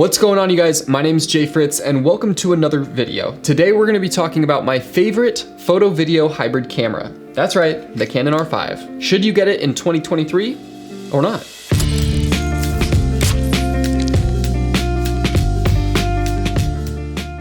What's going on, you guys? My name is Jay Fritz and welcome to another video. Today we're going to be talking about my favorite photo video hybrid camera. That's right, the Canon R5. Should you get it in 2023 or not?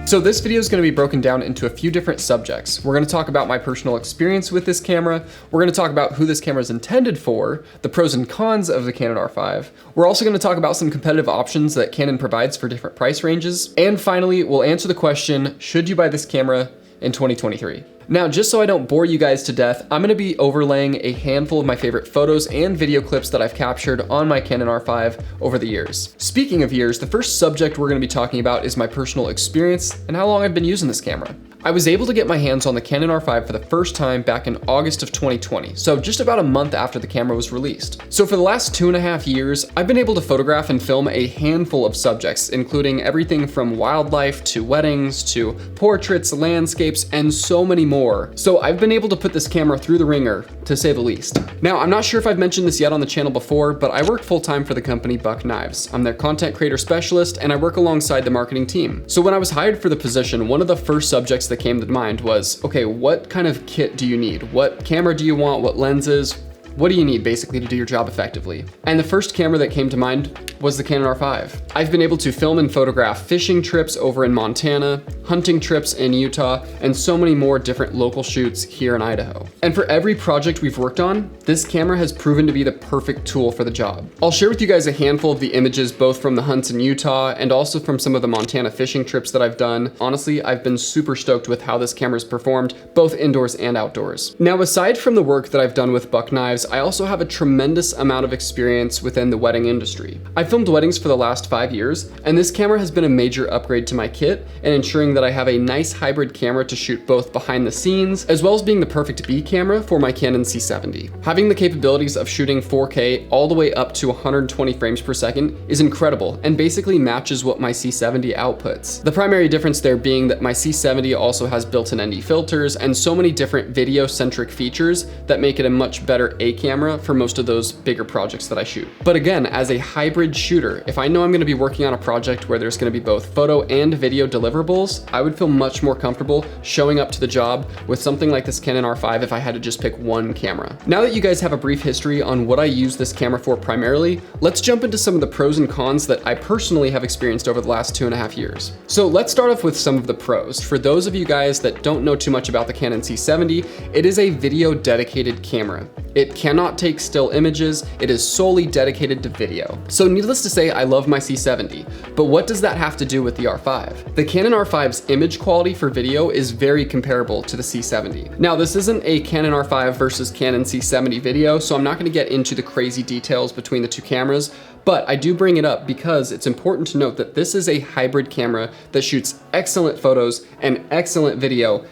So this video is going to be broken down into a few different subjects. We're going to talk about my personal experience with this camera. We're going to talk about who this camera is intended for, the pros and cons of the Canon R5. We're also going to talk about some competitive options that Canon provides for different price ranges. And finally, we'll answer the question, should you buy this camera in 2023? Now, just so I don't bore you guys to death, I'm gonna be overlaying a handful of my favorite photos and video clips that I've captured on my Canon R5 over the years. Speaking of years, the first subject we're gonna be talking about is my personal experience and how long I've been using this camera. I was able to get my hands on the Canon R5 for the first time back in August of 2020, so just about a month after the camera was released. So for the last 2.5 years, I've been able to photograph and film a handful of subjects, including everything from wildlife to weddings to portraits, landscapes, and so many more. So I've been able to put this camera through the ringer, to say the least. Now, I'm not sure if I've mentioned this yet on the channel before, but I work full-time for the company Buck Knives. I'm their content creator specialist, and I work alongside the marketing team. So when I was hired for the position, one of the first subjects that came to mind was, okay, what kind of kit do you need? What camera do you want? What lenses? What do you need basically to do your job effectively? And the first camera that came to mind was the Canon R5. I've been able to film and photograph fishing trips over in Montana, hunting trips in Utah, and so many more different local shoots here in Idaho. And for every project we've worked on, this camera has proven to be the perfect tool for the job. I'll share with you guys a handful of the images both from the hunts in Utah and also from some of the Montana fishing trips that I've done. Honestly, I've been super stoked with how this camera's performed, both indoors and outdoors. Now, aside from the work that I've done with Buck Knives, I also have a tremendous amount of experience within the wedding industry. I've filmed weddings for the last 5 years, and this camera has been a major upgrade to my kit and ensuring that I have a nice hybrid camera to shoot both behind the scenes, as well as being the perfect B camera for my Canon C70. Having the capabilities of shooting 4K all the way up to 120 frames per second is incredible and basically matches what my C70 outputs. The primary difference there being that my C70 also has built-in ND filters and so many different video-centric features that make it a much better A camera for most of those bigger projects that I shoot. But again, as a hybrid shooter, if I know I'm gonna be working on a project where there's gonna be both photo and video deliverables, I would feel much more comfortable showing up to the job with something like this Canon R5 if I had to just pick one camera. Now that you guys have a brief history on what I use this camera for primarily, let's jump into some of the pros and cons that I personally have experienced over the last 2.5 years. So let's start off with some of the pros. For those of you guys that don't know too much about the Canon C70, it is a video dedicated camera. It cannot take still images, it is solely dedicated to video. So needless to say, I love my C70, but what does that have to do with the R5? The Canon R5's image quality for video is very comparable to the C70. Now, this isn't a Canon R5 versus Canon C70 video, so I'm not gonna get into the crazy details between the two cameras, but I do bring it up because it's important to note that this is a hybrid camera that shoots excellent photos and excellent video.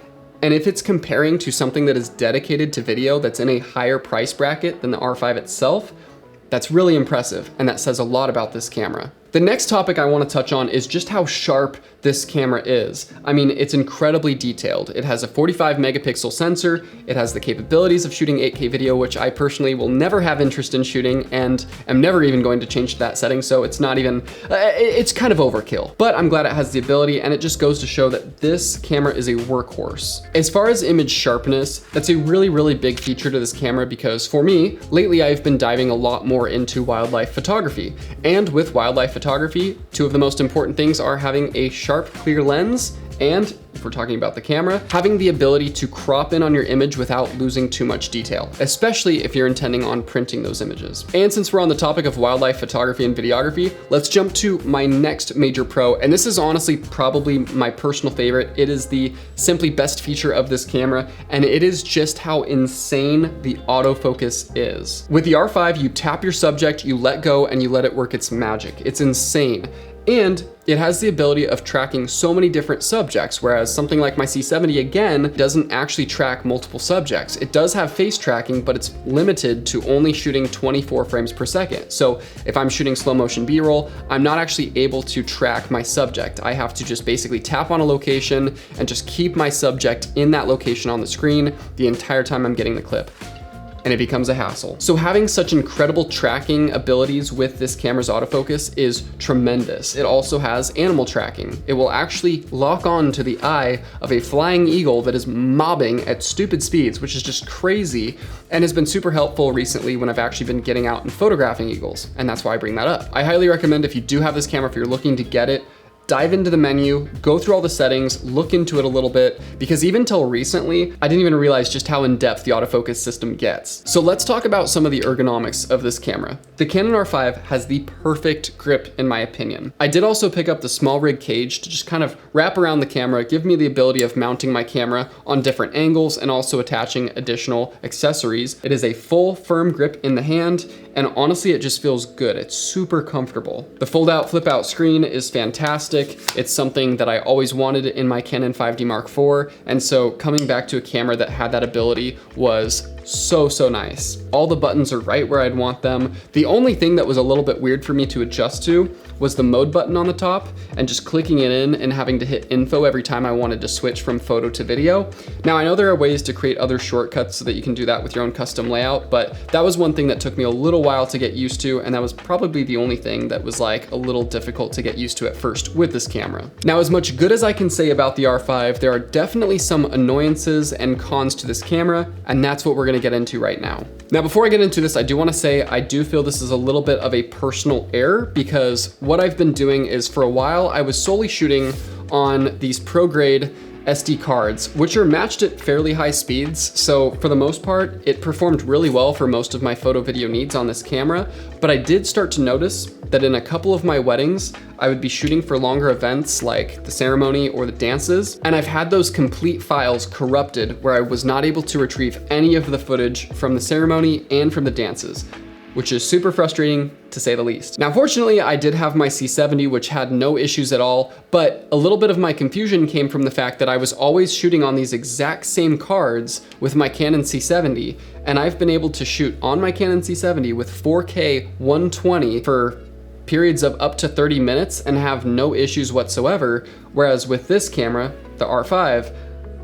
And if it's comparing to something that is dedicated to video that's in a higher price bracket than the R5 itself, that's really impressive, and that says a lot about this camera. The next topic I want to touch on is just how sharp this camera is. I mean, it's incredibly detailed. It has a 45 megapixel sensor, it has the capabilities of shooting 8K video, which I personally will never have interest in shooting and am never even going to change that setting, so it's not even, it's kind of overkill. But I'm glad it has the ability, and it just goes to show that this camera is a workhorse. As far as image sharpness, that's a really, really big feature to this camera because for me, lately I've been diving a lot more into wildlife photography. And with wildlife photography, two of the most important things are having a sharp, clear lens and, if we're talking about the camera, having the ability to crop in on your image without losing too much detail, especially if you're intending on printing those images. And since we're on the topic of wildlife photography and videography, let's jump to my next major pro, and this is honestly probably my personal favorite. It is the simply best feature of this camera, and it is just how insane the autofocus is. With the R5, you tap your subject, you let go, and you let it work its magic. It's insane. And it has the ability of tracking so many different subjects, whereas something like my C70, again, doesn't actually track multiple subjects. It does have face tracking, but it's limited to only shooting 24 frames per second. So if I'm shooting slow motion B-roll, I'm not actually able to track my subject. I have to just basically tap on a location and just keep my subject in that location on the screen the entire time I'm getting the clip. and it becomes a hassle. So having such incredible tracking abilities with this camera's autofocus is tremendous. It also has animal tracking. It will actually lock on to the eye of a flying eagle that is mobbing at stupid speeds, which is just crazy, and has been super helpful recently when I've actually been getting out and photographing eagles, and that's why I bring that up. I highly recommend, if you do have this camera, if you're looking to get it, dive into the menu, go through all the settings, look into it a little bit, because even till recently, I didn't even realize just how in-depth the autofocus system gets. So let's talk about some of the ergonomics of this camera. The Canon R5 has the perfect grip, in my opinion. I did also pick up the small rig cage to just kind of wrap around the camera, give me the ability of mounting my camera on different angles and also attaching additional accessories. It is a full, firm grip in the hand, and honestly, it just feels good. It's super comfortable. The fold-out, flip-out screen is fantastic. It's something that I always wanted in my Canon 5D Mark IV, and so coming back to a camera that had that ability was so nice. All the buttons are right where I'd want them. The only thing that was a little bit weird for me to adjust to was the mode button on the top, and just clicking it in and having to hit info every time I wanted to switch from photo to video. Now I know there are ways to create other shortcuts so that you can do that with your own custom layout, but that was one thing that took me a little while to get used to, and that was probably the only thing that was like a little difficult to get used to at first with this camera. Now, as much good as I can say about the R5, there are definitely some annoyances and cons to this camera, and that's what we're gonna get into right now. Now, before I get into this, I do wanna say I do feel this is a little bit of a personal error, because what I've been doing is, for a while, I was solely shooting on these pro grade SD cards, which are matched at fairly high speeds. So for the most part, it performed really well for most of my photo video needs on this camera. But I did start to notice that in a couple of my weddings, I would be shooting for longer events like the ceremony or the dances, and I've had those complete files corrupted where I was not able to retrieve any of the footage from the ceremony and from the dances, which is super frustrating to say the least. Now, fortunately, I did have my C70, which had no issues at all, but a little bit of my confusion came from the fact that I was always shooting on these exact same cards with my Canon C70, and I've been able to shoot on my Canon C70 with 4K 120 for periods of up to 30 minutes and have no issues whatsoever, whereas with this camera, the R5,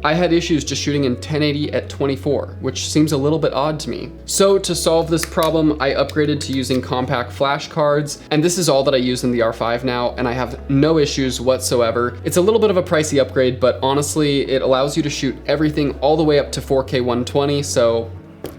I had issues just shooting in 1080 at 24, which seems a little bit odd to me. So to solve this problem, I upgraded to using compact flash cards, and this is all that I use in the R5 now, and I have no issues whatsoever. It's a little bit of a pricey upgrade, but honestly, it allows you to shoot everything all the way up to 4K 120, so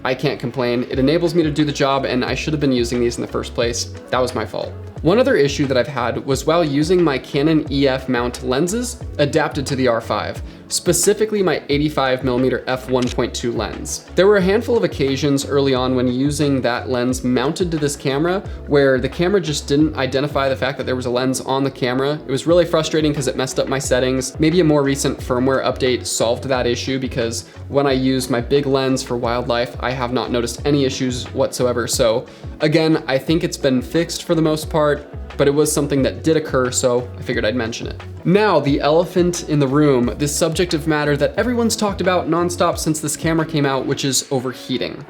I can't complain. It enables me to do the job, and I should have been using these in the first place. That was my fault. One other issue that I've had was while using my Canon EF mount lenses adapted to the R5, specifically my 85mm f1.2 lens. There were a handful of occasions early on when using that lens mounted to this camera where the camera just didn't identify the fact that there was a lens on the camera. It was really frustrating because it messed up my settings. Maybe a more recent firmware update solved that issue, because when I use my big lens for wildlife, I have not noticed any issues whatsoever. So again, I think it's been fixed for the most part, but it was something that did occur, so I figured I'd mention it. Now, the elephant in the room, this subject of matter that everyone's talked about nonstop since this camera came out, which is overheating.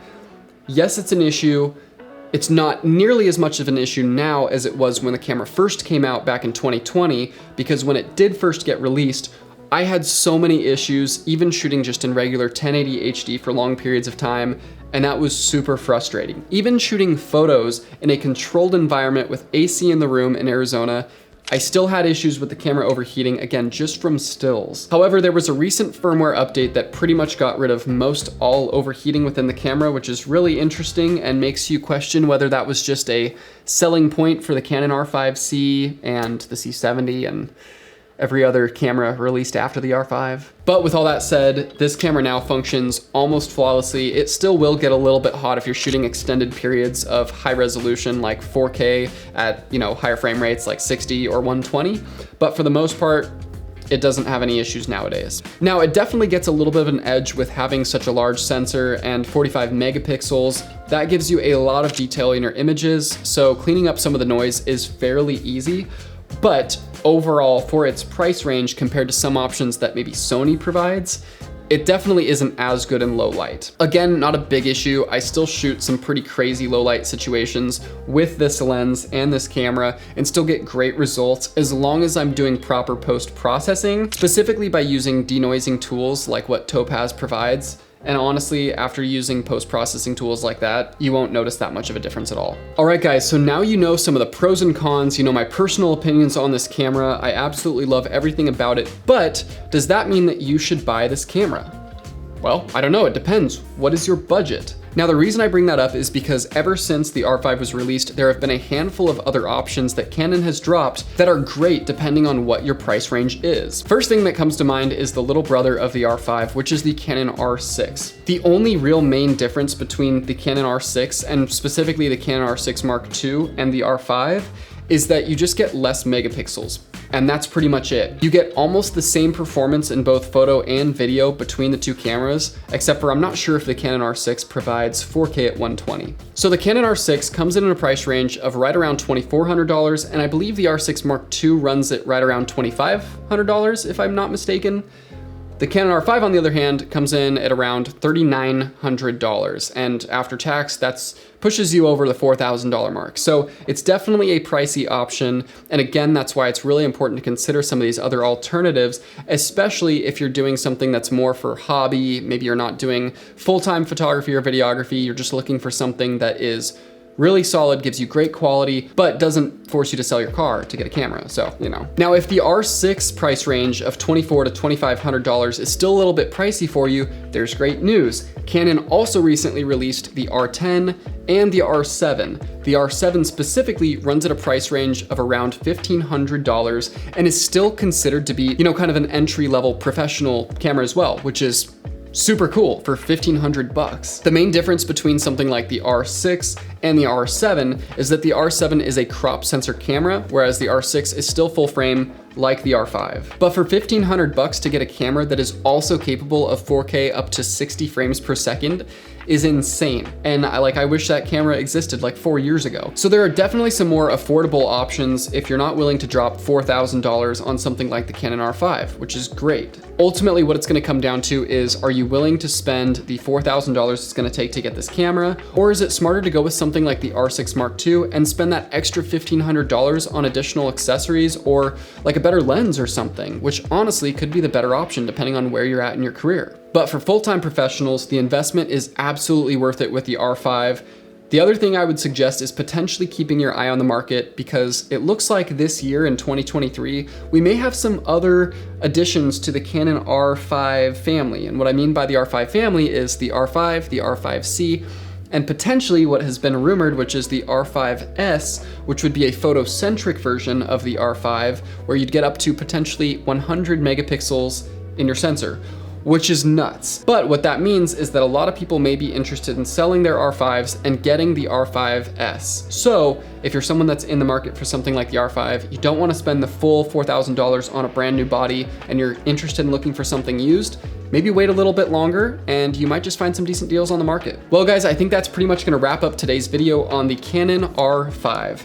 Yes, it's an issue. It's not nearly as much of an issue now as it was when the camera first came out back in 2020, because when it did first get released, I had so many issues, even shooting just in regular 1080 HD for long periods of time, and that was super frustrating. Even shooting photos in a controlled environment with AC in the room in Arizona, I still had issues with the camera overheating, again, just from stills. However, there was a recent firmware update that pretty much got rid of most all overheating within the camera, which is really interesting and makes you question whether that was just a selling point for the Canon R5C and the C70 and every other camera released after the R5. But with all that said, this camera now functions almost flawlessly. It still will get a little bit hot if you're shooting extended periods of high resolution like 4K at, higher frame rates like 60 or 120. But for the most part, it doesn't have any issues nowadays. Now, it definitely gets a little bit of an edge with having such a large sensor and 45 megapixels. That gives you a lot of detail in your images, so cleaning up some of the noise is fairly easy. But overall, for its price range compared to some options that maybe Sony provides, it definitely isn't as good in low light. Again, not a big issue. I still shoot some pretty crazy low light situations with this lens and this camera and still get great results as long as I'm doing proper post-processing, specifically by using denoising tools like what Topaz provides. And honestly, after using post-processing tools like that, you won't notice that much of a difference at all. All right, guys, so now you know some of the pros and cons, you know my personal opinions on this camera. I absolutely love everything about it, but does that mean that you should buy this camera? Well, I don't know, it depends. What is your budget? Now, the reason I bring that up is because ever since the R5 was released, there have been a handful of other options that Canon has dropped that are great depending on what your price range is. First thing that comes to mind is the little brother of the R5, which is the Canon R6. The only real main difference between the Canon R6 and specifically the Canon R6 Mark II and the R5 is that you just get less megapixels. And that's pretty much it. You get almost the same performance in both photo and video between the two cameras, except for I'm not sure if the Canon R6 provides 4K at 120. So the Canon R6 comes in a price range of right around $2,400, and I believe the R6 Mark II runs at right around $2,500, if I'm not mistaken. The Canon R5, on the other hand, comes in at around $3,900, and after tax, that's pushes you over the $4,000 mark. So it's definitely a pricey option, and again, that's why it's really important to consider some of these other alternatives, especially if you're doing something that's more for hobby. Maybe you're not doing full-time photography or videography, you're just looking for something that is really solid, gives you great quality, but doesn't force you to sell your car to get a camera, so, you know. Now, if the R6 price range of $2,400 to $2,500 is still a little bit pricey for you, there's great news. Canon also recently released the R10 and the R7. The R7 specifically runs at a price range of around $1,500 and is still considered to be, you know, kind of an entry-level professional camera as well, which is super cool for $1,500. The main difference between something like the R6 and the R7 is that the R7 is a crop sensor camera, whereas the R6 is still full frame like the R5. But for $1,500 to get a camera that is also capable of 4K up to 60 frames per second is insane. And I wish that camera existed like 4 years ago. So there are definitely some more affordable options if you're not willing to drop $4,000 on something like the Canon R5, which is great. Ultimately, what it's gonna come down to is, are you willing to spend the $4,000 it's gonna take to get this camera? Or is it smarter to go with something like the R6 Mark II and spend that extra $1,500 on additional accessories or like a better lens or something, which honestly could be the better option depending on where you're at in your career. But for full-time professionals, the investment is absolutely worth it with the R5. The other thing I would suggest is potentially keeping your eye on the market, because it looks like this year in 2023, we may have some other additions to the Canon R5 family. And what I mean by the R5 family is the R5, the R5C, and potentially what has been rumored, which is the R5S, which would be a photocentric version of the R5, where you'd get up to potentially 100 megapixels in your sensor, which is nuts. But what that means is that a lot of people may be interested in selling their R5s and getting the R5S. So if you're someone that's in the market for something like the R5, you don't want to spend the full $4,000 on a brand new body, and you're interested in looking for something used, maybe wait a little bit longer and you might just find some decent deals on the market. Well guys, I think that's pretty much gonna wrap up today's video on the Canon R5.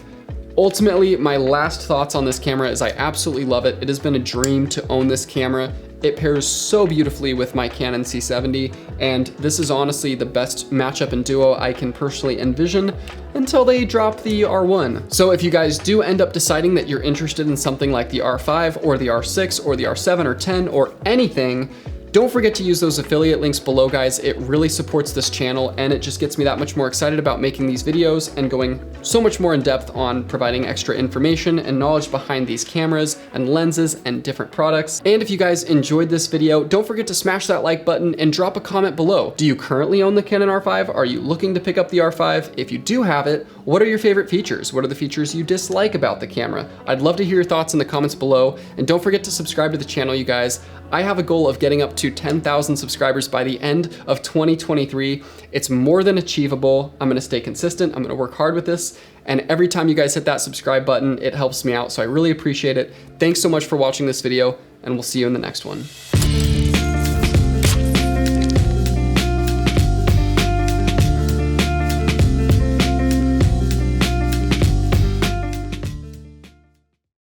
Ultimately, my last thoughts on this camera is I absolutely love it. It has been a dream to own this camera. It pairs so beautifully with my Canon C70, and this is honestly the best matchup and duo I can personally envision until they drop the R1. So if you guys do end up deciding that you're interested in something like the R5 or the R6 or the R7 or 10 or anything, don't forget to use those affiliate links below, guys. It really supports this channel, and it just gets me that much more excited about making these videos and going so much more in depth on providing extra information and knowledge behind these cameras and lenses and different products. And if you guys enjoyed this video, don't forget to smash that like button and drop a comment below. Do you currently own the Canon R5? Are you looking to pick up the R5? If you do have it, what are your favorite features? What are the features you dislike about the camera? I'd love to hear your thoughts in the comments below, and don't forget to subscribe to the channel, you guys. I have a goal of getting up to 10,000 subscribers by the end of 2023. It's more than achievable. I'm gonna stay consistent. I'm gonna work hard with this. And every time you guys hit that subscribe button, it helps me out. So I really appreciate it. Thanks so much for watching this video, and we'll see you in the next one.